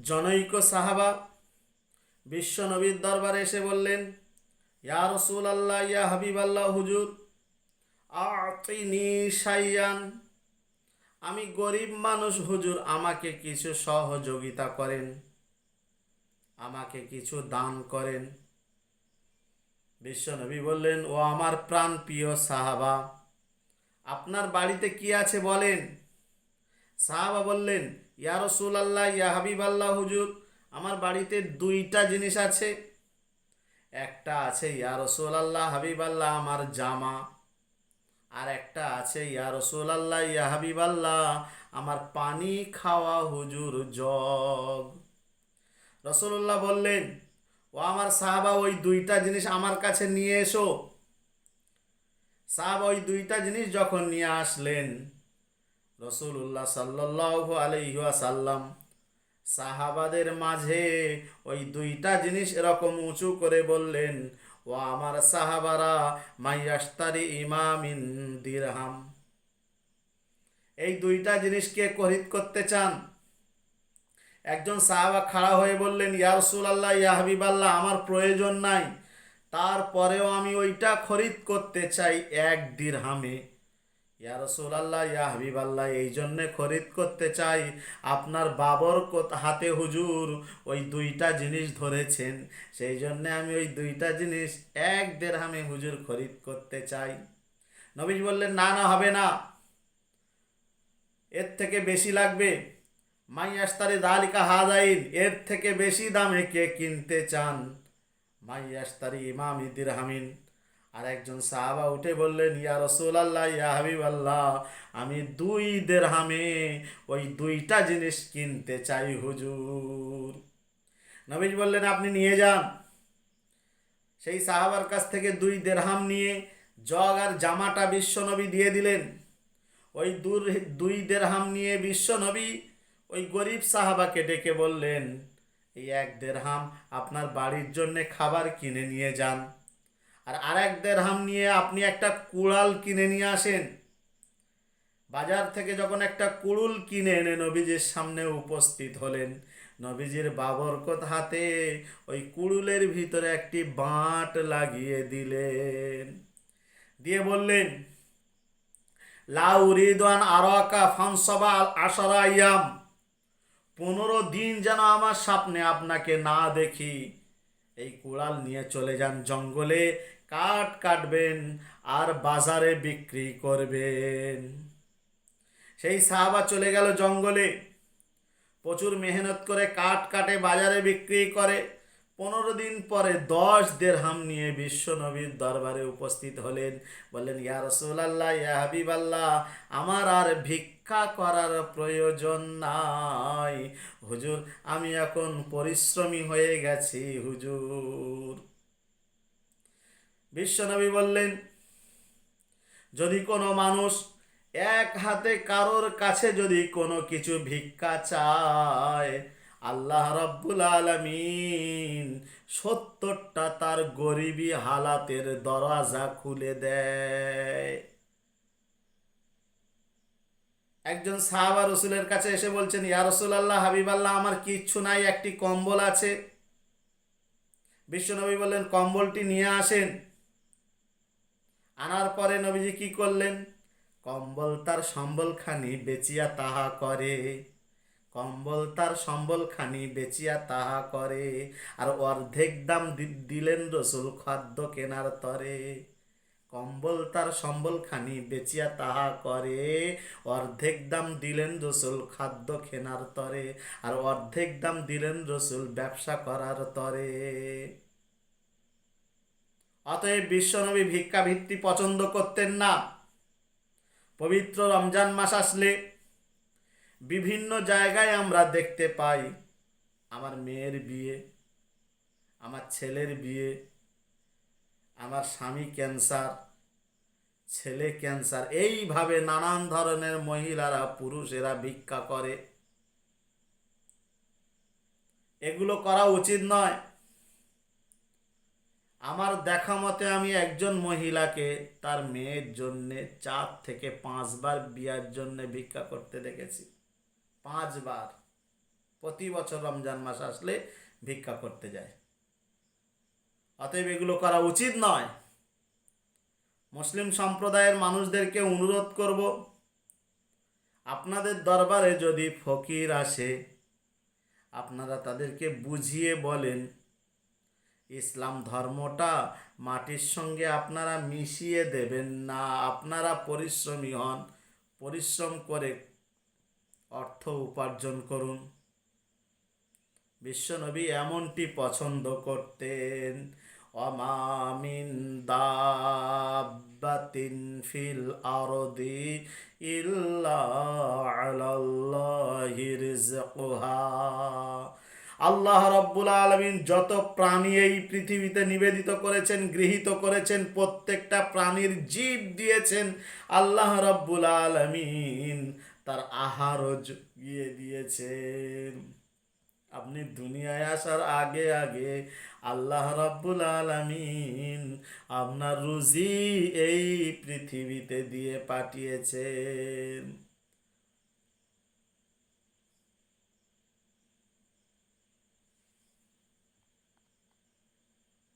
জনৈক সাহাবা বিশ্ব নবীর দরবারে এসে বললেন, ইয়া রাসূলুল্লাহ, ইয়া হাবিবাল্লাহ, হুজুর আতিনি শাইয়ান, আমি গরিব মানুষ হুজুর, আমাকে কিছু সহযোগিতা করেন, আমাকে কিছু দান করেন। বিশ্বনবী বললেন, ও আমার প্রাণ প্রিয় সাহাবা, আপনার বাড়িতে কি আছে বলেন। সাহাবা বললেন, ইয়া রাসূলুল্লাহ, ইয়া হাবিবাল্লাহ, হুজুর আমার বাড়িতে দুইটা জিনিস আছে। একটা আছে ইয়া রাসূলুল্লাহ, হাবিবাল্লাহ, আমার জামা। আর একটা আছে ইয়া রাসূলুল্লাহ, ইয়া হাবিবাল্লাহ, আমার পানি খাওয়া হুজুর জগ। রাসূলুল্লাহ বললেন, ও আমার সাহাবা, ওই দুইটা জিনিস আমার কাছে নিয়ে এসো। সাহাবা ওই দুইটা জিনিস যখন নিয়ে আসলেন, রাসূলুল্লাহ সাল্লাল্লাহু আলাইহি ওয়াসাল্লাম সাহাবাদের মাঝে ওই দুইটা জিনিস এরকম উঁচু করে বললেন, ও আমার সাহাবারা, মাইয়াশতারি ইমামিন দিরহাম, এই দুইটা জিনিস কে খরিদ করতে চান? একজন সাহাবা খাড়া হয়ে বললেন, ইয়া রাসূলুল্লাহ, ইয়া হাবিবাল্লাহ, আমার প্রয়োজন নাই, তারপরেও আমি ওইটা খরিদ করতে চাই 1 দিরহামে। ইয়া রাসূলুল্লাহ, ইয়া হাবিবাল্লাহ, এই জন্যে খরিদ করতে চাই, আপনার বাবর হাতে হুজুর ওই দুইটা জিনিস ধরেছেন, সেই জন্যে আমি ওই দুইটা জিনিস 1 দিরহামে হুজুর খরিদ করতে চাই। নবীজি বললেন, না না, হবে না, এর থেকে বেশি লাগবে। মাইয়াস্তারি দালিকা হাদাইন, এর থেকে বেশি দামে কে কিনতে চান? মাইয়াস্তারি ইমামি দিরহামিন। আর একজন সাহাবা উঠে বললেন, ইয়া রাসূলুল্লাহ, ইয়া হাবিবাল্লাহ, আমি 2 দিরহামে ওই দুইটা জিনিস কিনতে চাই হুজুর। নবীজি বললেন, আপনি নিয়ে যান। সেই সাহাবার কাছ থেকে 2 দিরহাম নিয়ে জগ আর জামাটা বিশ্বনবী দিয়ে দিলেন। ওই 2 দিরহাম নিয়ে বিশ্বনবী ওই গরিব সাহাবাকে ডেকে বললেন, এই 1 দিরহাম আপনার বাড়ির জন্যে খাবার কিনে নিয়ে যান, আর আরেক দিরহাম নিয়ে আপনি একটা কুড়াল কিনে নিয়ে আসেন। বাজার থেকে যখন একটা কুড়ুল কিনে এনে নবীজির সামনে উপস্থিত হলেন, নবীজির বাবরকত হাতে ওই কুড়ুলের ভিতরে একটি বাঁট লাগিয়ে দিলেন, দিয়ে বললেন, লা উরিদু আন আরাকা ফানসাবা আল আশারা আইয়াম, 15 দিন যেন আমার সামনে আপনাকে না দেখি। এই কুড়াল নিয়ে চলে যান জঙ্গলে, কাঠ কাটবেন আর বাজারে বিক্রি করবেন। সেই সাহাবা চলে গেল জঙ্গলে, প্রচুর মেহনত করে কাঠ কাটে, বাজারে বিক্রি করে। 15 দিন পরে 10 দিরহাম নিয়ে বিশ্ব নবীর দরবারে উপস্থিত হলেন। বললেন, ইয়া রাসূলুল্লাহ, ইয়া হাবিবাল্লাহ, আমার আর ভিক্ষা করার প্রয়োজন নাই হুজুর, আমি এখন পরিশ্রমী হয়ে গেছি হুজুর। বিশ্বনবী বললেন, যদি কোনো মানুষ এক হাতে কারোর কাছে যদি কোনো কিছু ভিক্ষা চায়, আল্লাহ রাব্বুল আলামিন 70টা তার গরিবী হালাতের দরজা খুলে দেয়। একজন সাহাবা রসুলের কাছে এসে বলছেন, ইয়া রাসূলুল্লাহ, হাবিবাল্লাহ, আমার কিচ্ছু নাই, একটি কম্বল আছে। বিশ্বনবী বললেন, কম্বলটি নিয়ে আসেন। আনার পরে নবীজি কি করলেন? কম্বল তার সম্বলখানি বেচিয়া তাহা করে, কম্বল তার সম্বলখানি বেচিয়া তাহা করে, আর অর্ধেক দাম দিলেন রসুল খাদ্য কেনার তরে। কম্বল তার সম্বলখানি বেচিয়া তাহা করে, অর্ধেক দাম দিলেন রসুল খাদ্য কেনার তরে, আর অর্ধেক দাম দিলেন রসুল ব্যবসা করার তরে। অতএব বিশ্বনবী ভিক্ষাবৃত্তি পছন্দ করতেন না। পবিত্র রমজান মাস আসলে বিভিন্ন জায়গায় আমরা দেখতে পাই, আমার মেয়ের বিয়ে, আমার ছেলের বিয়ে, আমার স্বামী ক্যান্সার, ছেলে ক্যান্সার, এইভাবে নানান ধরনের মহিলারা পুরুষেরা ভিক্ষা করে। এগুলো করা উচিত নয়। আমার দেখা মতে আমি একজন মহিলাকে তার মেয়ের জন্যে 4 থেকে 5 বার বিয়ার জন্য ভিক্ষা করতে দেখেছি। 5 বার। প্রতি বছর রমজান মাস আসলে ভিক্ষা করতে যায়। অতএব এগুলো করা উচিত নয়। মুসলিম সম্প্রদায়ের মানুষদেরকে অনুরোধ করব, আপনাদের দরবারে যদি ফকির আসে আপনারা তাদেরকে বুঝিয়ে বলেন, ইসলাম ধর্মটা মাটির সঙ্গে আপনারা মিশিয়ে দেবেন না। আপনারা পরিশ্রমী হন, পরিশ্রম করে অর্থ উপার্জন করুন। বিশ্বনবী এমনটি পছন্দ করতেন। ওমা মিন দাব্বাতিন ফিল আরদি ইল্লা আলাল্লাহি রিজকুহা। আল্লাহ রাব্বুল আলামিন যত প্রাণী এই পৃথিবীতে নিবেদিত করেছেন, গৃহীত করেছেন, প্রত্যেকটা প্রাণীর জীব দিয়েছেন আল্লাহ রাব্বুল আলামিন তার আহারও জুগিয়ে দিয়েছেন। আপনি দুনিয়ায় আসার আগে আগে আল্লাহ রাব্বুল আলামিন আপনার রুজি এই পৃথিবীতে দিয়ে পাঠিয়েছেন।